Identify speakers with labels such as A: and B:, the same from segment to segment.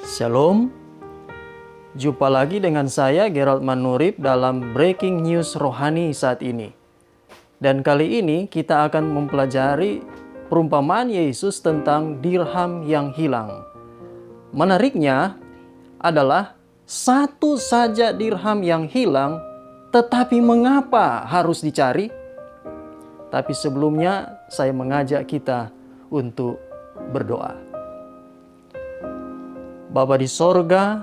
A: Shalom, jumpa lagi dengan saya Gerald Manurib dalam Breaking News Rohani saat ini. Dan kali ini kita akan mempelajari perumpamaan Yesus tentang dirham yang hilang. Menariknya adalah satu saja dirham yang hilang, tetapi mengapa harus dicari? Tapi sebelumnya saya mengajak kita untuk berdoa. Bapa di sorga,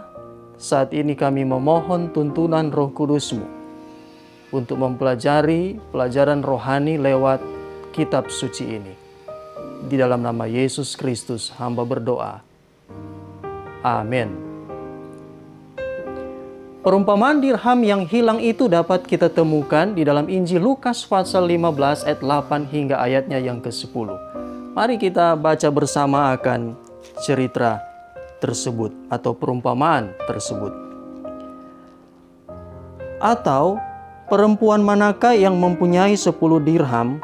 A: saat ini kami memohon tuntunan Roh Kudus-Mu untuk mempelajari pelajaran rohani lewat kitab suci ini. Di dalam nama Yesus Kristus hamba berdoa. Amin. Perumpamaan dirham yang hilang itu dapat kita temukan di dalam Injil Lukas pasal 15 ayat 8 hingga ayatnya yang ke-10. Mari kita baca bersama akan cerita tersebut atau perumpamaan tersebut. Atau perempuan manakah yang mempunyai 10 dirham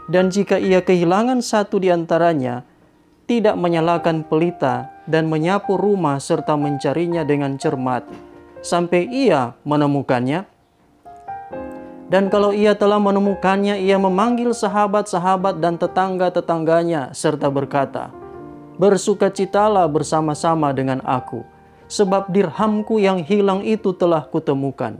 A: dan jika ia kehilangan satu di antaranya, tidak menyalakan pelita dan menyapu rumah serta mencarinya dengan cermat sampai ia menemukannya? Dan kalau ia telah menemukannya, ia memanggil sahabat-sahabat dan tetangga-tetangganya serta berkata, "Bersukacitalah bersama-sama dengan aku, sebab dirhamku yang hilang itu telah kutemukan.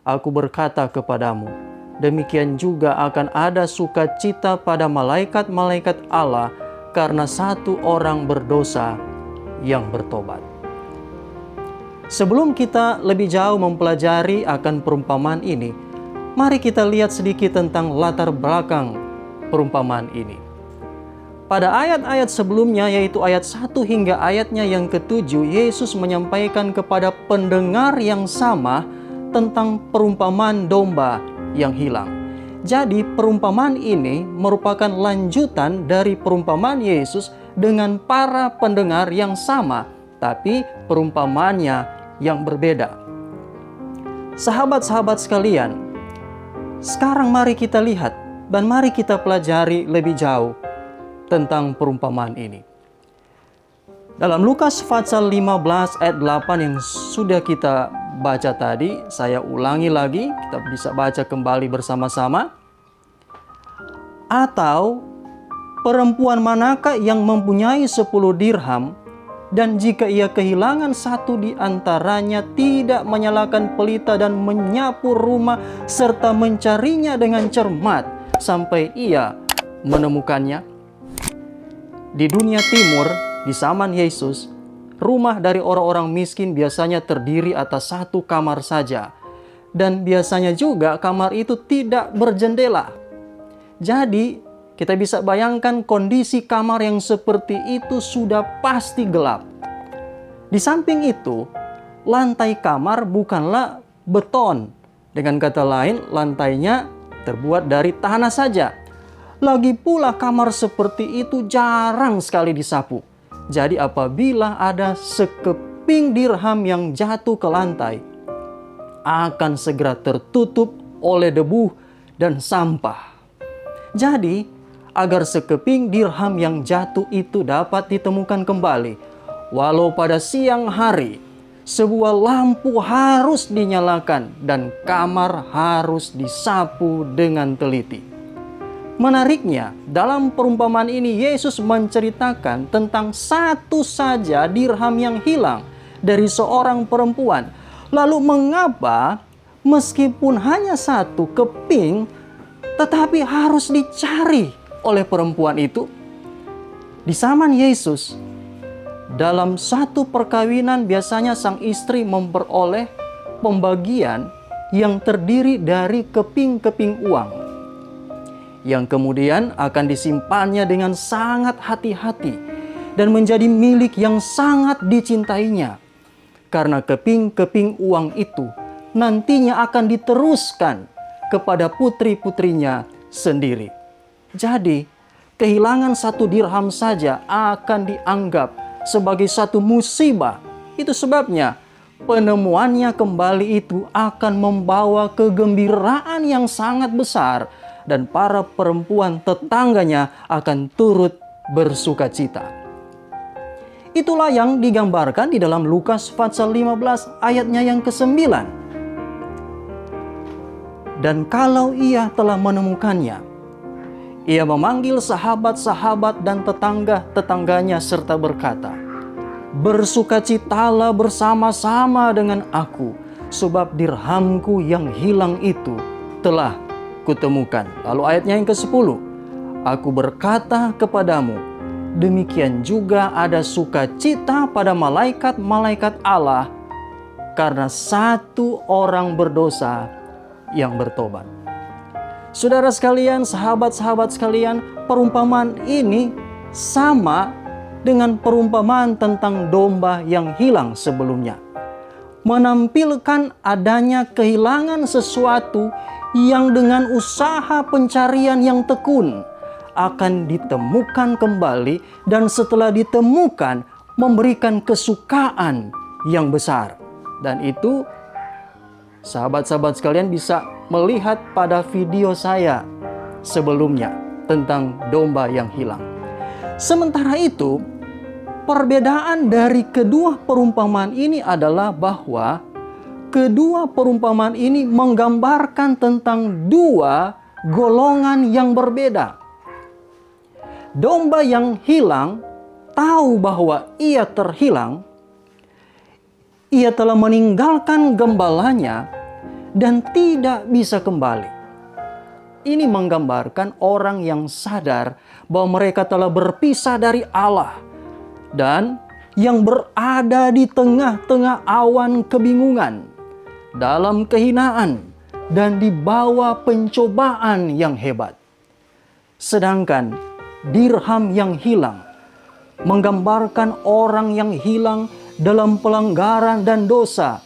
A: Aku berkata kepadamu, demikian juga akan ada sukacita pada malaikat-malaikat Allah karena satu orang berdosa yang bertobat." Sebelum kita lebih jauh mempelajari akan perumpamaan ini, mari kita lihat sedikit tentang latar belakang perumpamaan ini. Pada ayat-ayat sebelumnya, yaitu ayat 1 hingga ayatnya yang ke-7, Yesus menyampaikan kepada pendengar yang sama tentang perumpamaan domba yang hilang. Jadi perumpamaan ini merupakan lanjutan dari perumpamaan Yesus dengan para pendengar yang sama, tapi perumpamaannya yang berbeda. Sahabat-sahabat sekalian, sekarang mari kita lihat dan mari kita pelajari lebih jauh tentang perumpamaan ini. Dalam Lukas pasal 15 ayat 8 yang sudah kita baca tadi, saya ulangi lagi, kita bisa baca kembali bersama-sama. Atau perempuan manakah yang mempunyai 10 dirham dan jika ia kehilangan satu di antaranya, tidak menyalakan pelita dan menyapu rumah serta mencarinya dengan cermat sampai ia menemukannya? Di dunia timur, di zaman Yesus, rumah dari orang-orang miskin biasanya terdiri atas satu kamar saja. Dan biasanya juga kamar itu tidak berjendela. Jadi, kita bisa bayangkan kondisi kamar yang seperti itu sudah pasti gelap. Di samping itu, lantai kamar bukanlah beton. Dengan kata lain, lantainya terbuat dari tanah saja. Lagi pula kamar seperti itu jarang sekali disapu. Jadi apabila ada sekeping dirham yang jatuh ke lantai, akan segera tertutup oleh debu dan sampah. Jadi, agar sekeping dirham yang jatuh itu dapat ditemukan kembali, walau pada siang hari, sebuah lampu harus dinyalakan dan kamar harus disapu dengan teliti. Menariknya, dalam perumpamaan ini Yesus menceritakan tentang satu saja dirham yang hilang dari seorang perempuan. Lalu mengapa meskipun hanya satu keping, tetapi harus dicari oleh perempuan itu? Di zaman Yesus, dalam satu perkawinan biasanya sang istri memperoleh pembagian yang terdiri dari keping-keping uang, yang kemudian akan disimpannya dengan sangat hati-hati dan menjadi milik yang sangat dicintainya. Karena keping-keping uang itu nantinya akan diteruskan kepada putri-putrinya sendiri. Jadi, kehilangan satu dirham saja akan dianggap sebagai satu musibah. Itu sebabnya penemuannya kembali itu akan membawa kegembiraan yang sangat besar dan para perempuan tetangganya akan turut bersukacita. Itulah yang digambarkan di dalam Lukas pasal 15 ayatnya yang ke-9. Dan kalau ia telah menemukannya, ia memanggil sahabat-sahabat dan tetangga-tetangganya serta berkata, "Bersukacitalah bersama-sama dengan aku, sebab dirhamku yang hilang itu telah kutemukan." Lalu ayatnya yang ke-10, "Aku berkata kepadamu, demikian juga ada sukacita pada malaikat-malaikat Allah karena satu orang berdosa yang bertobat." Saudara sekalian, sahabat-sahabat sekalian, perumpamaan ini sama dengan perumpamaan tentang domba yang hilang sebelumnya. Menampilkan adanya kehilangan sesuatu yang dengan usaha pencarian yang tekun akan ditemukan kembali, dan setelah ditemukan memberikan kesukaan yang besar. Dan itu sahabat-sahabat sekalian bisa melihat pada video saya sebelumnya tentang domba yang hilang. Sementara itu, perbedaan dari kedua perumpamaan ini adalah bahwa kedua perumpamaan ini menggambarkan tentang dua golongan yang berbeda. Domba yang hilang tahu bahwa ia terhilang, ia telah meninggalkan gembalanya dan tidak bisa kembali. Ini menggambarkan orang yang sadar bahwa mereka telah berpisah dari Allah dan yang berada di tengah-tengah awan kebingungan, dalam kehinaan dan di bawah pencobaan yang hebat. Sedangkan dirham yang hilang menggambarkan orang yang hilang dalam pelanggaran dan dosa,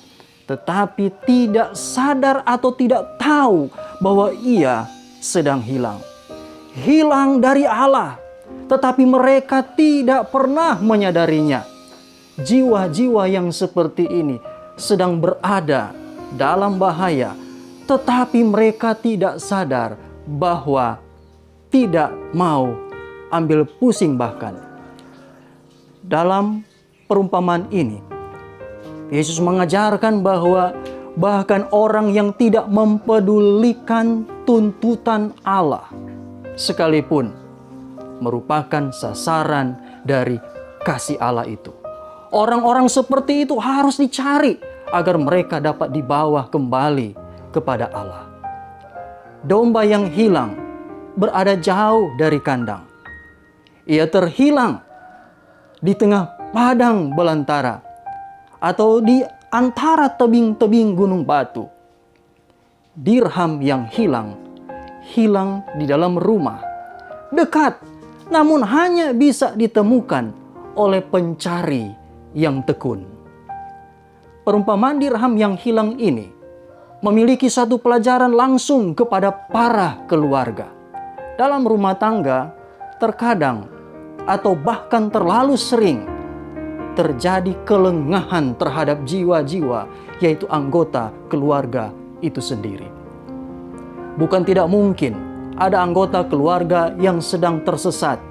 A: tetapi tidak sadar atau tidak tahu bahwa ia sedang hilang. Hilang dari Allah, tetapi mereka tidak pernah menyadarinya. Jiwa-jiwa yang seperti ini sedang berada dalam bahaya, tetapi mereka tidak sadar bahwa tidak mau ambil pusing. Bahkan dalam perumpamaan ini, Yesus mengajarkan bahwa bahkan orang yang tidak mempedulikan tuntutan Allah sekalipun merupakan sasaran dari kasih Allah itu. Orang-orang seperti itu harus dicari agar mereka dapat dibawa kembali kepada Allah. Domba yang hilang berada jauh dari kandang. Ia terhilang di tengah padang belantara atau di antara tebing-tebing gunung batu. Dirham yang hilang di dalam rumah, dekat, namun hanya bisa ditemukan oleh pencari yang tekun. Perumpamaan dirham yang hilang ini memiliki satu pelajaran langsung kepada para keluarga. Dalam rumah tangga, terkadang atau bahkan terlalu sering terjadi kelengahan terhadap jiwa-jiwa, yaitu anggota keluarga itu sendiri. Bukan tidak mungkin ada anggota keluarga yang sedang tersesat,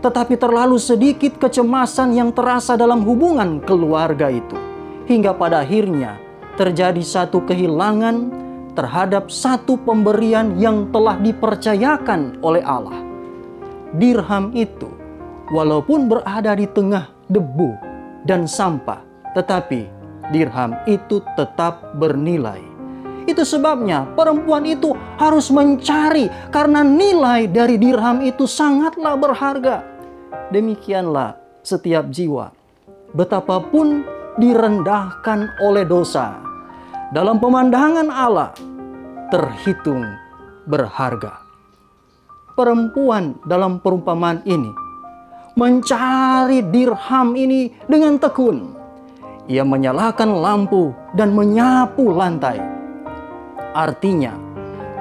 A: tetapi terlalu sedikit kecemasan yang terasa dalam hubungan keluarga itu, hingga pada akhirnya terjadi satu kehilangan terhadap satu pemberian yang telah dipercayakan oleh Allah. Dirham itu, walaupun berada di tengah debu dan sampah, tetapi dirham itu tetap bernilai. Itu sebabnya perempuan itu harus mencari, karena nilai dari dirham itu sangatlah berharga. Demikianlah setiap jiwa, betapapun direndahkan oleh dosa, dalam pemandangan Allah terhitung berharga. Perempuan dalam perumpamaan ini mencari dirham ini dengan tekun. Ia menyalakan lampu dan menyapu lantai. Artinya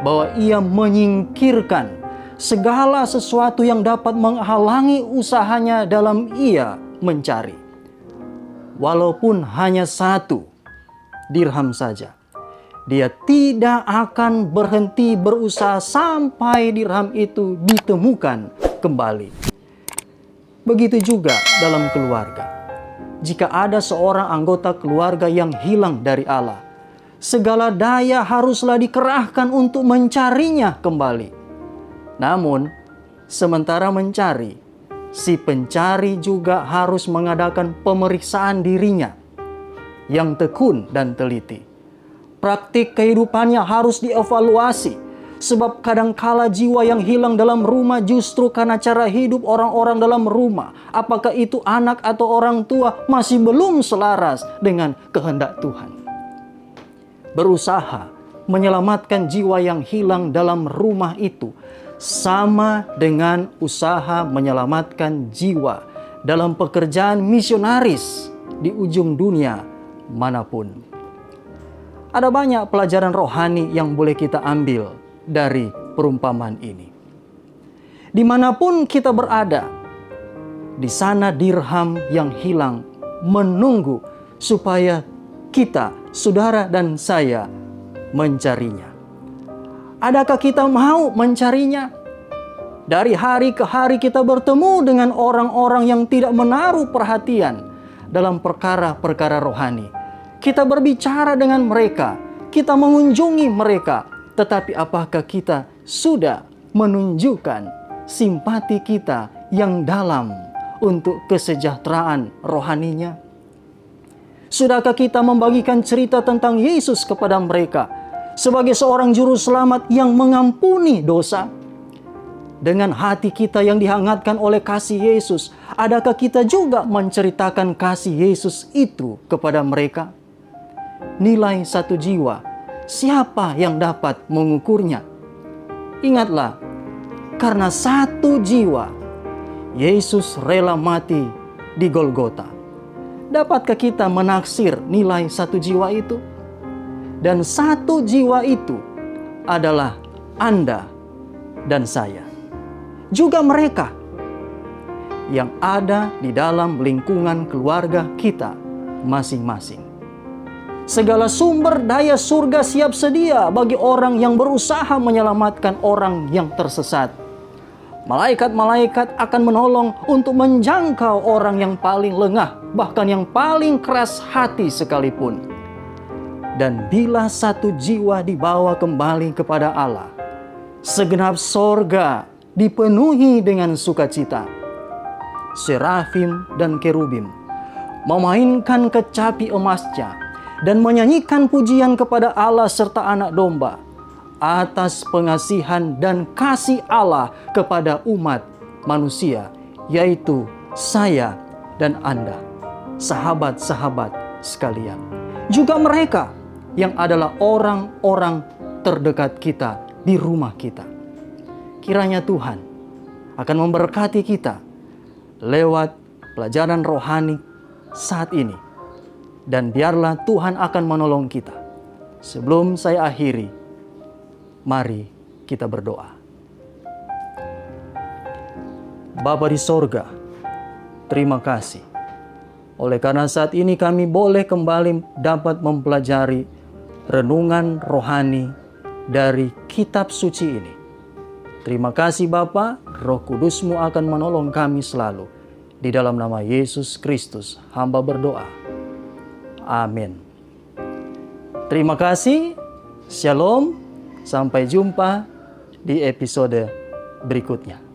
A: bahwa ia menyingkirkan segala sesuatu yang dapat menghalangi usahanya dalam ia mencari. Walaupun hanya satu dirham saja, dia tidak akan berhenti berusaha sampai dirham itu ditemukan kembali. Begitu juga dalam keluarga. Jika ada seorang anggota keluarga yang hilang dari Allah, segala daya haruslah dikerahkan untuk mencarinya kembali. Namun, sementara mencari, si pencari juga harus mengadakan pemeriksaan dirinya yang tekun dan teliti. Praktik kehidupannya harus dievaluasi. Sebab kadangkala jiwa yang hilang dalam rumah justru karena cara hidup orang-orang dalam rumah, apakah itu anak atau orang tua, masih belum selaras dengan kehendak Tuhan. Berusaha menyelamatkan jiwa yang hilang dalam rumah itu sama dengan usaha menyelamatkan jiwa dalam pekerjaan misionaris di ujung dunia manapun. Ada banyak pelajaran rohani yang boleh kita ambil dari perumpamaan ini. Dimanapun kita berada, di sana dirham yang hilang menunggu supaya kita, saudara dan saya, mencarinya. Adakah kita mau mencarinya? Dari hari ke hari kita bertemu dengan orang-orang yang tidak menaruh perhatian dalam perkara-perkara rohani. Kita berbicara dengan mereka, kita mengunjungi mereka, tetapi apakah kita sudah menunjukkan simpati kita yang dalam untuk kesejahteraan rohaninya? Sudahkah kita membagikan cerita tentang Yesus kepada mereka sebagai seorang juru selamat yang mengampuni dosa? Dengan hati kita yang dihangatkan oleh kasih Yesus, adakah kita juga menceritakan kasih Yesus itu kepada mereka? Nilai satu jiwa, siapa yang dapat mengukurnya? Ingatlah, karena satu jiwa, Yesus rela mati di Golgota. Dapatkah kita menaksir nilai satu jiwa itu? Dan satu jiwa itu adalah Anda dan saya. Juga mereka yang ada di dalam lingkungan keluarga kita masing-masing. Segala sumber daya surga siap sedia bagi orang yang berusaha menyelamatkan orang yang tersesat. Malaikat-malaikat akan menolong untuk menjangkau orang yang paling lengah, bahkan yang paling keras hati sekalipun. Dan bila satu jiwa dibawa kembali kepada Allah, segenap sorga dipenuhi dengan sukacita. Serafim dan kerubim memainkan kecapi emasnya dan menyanyikan pujian kepada Allah serta anak domba atas pengasihan dan kasih Allah kepada umat manusia, yaitu saya dan Anda, sahabat-sahabat sekalian. Juga mereka yang adalah orang-orang terdekat kita di rumah kita. Kiranya Tuhan akan memberkati kita lewat pelajaran rohani saat ini. Dan biarlah Tuhan akan menolong kita. Sebelum saya akhiri, mari kita berdoa. Bapa di sorga, terima kasih. Oleh karena saat ini kami boleh kembali dapat mempelajari renungan rohani dari kitab suci ini. Terima kasih Bapa, Roh Kudus-Mu akan menolong kami selalu. Di dalam nama Yesus Kristus, hamba berdoa. Amin. Terima kasih. Shalom. Sampai jumpa di episode berikutnya.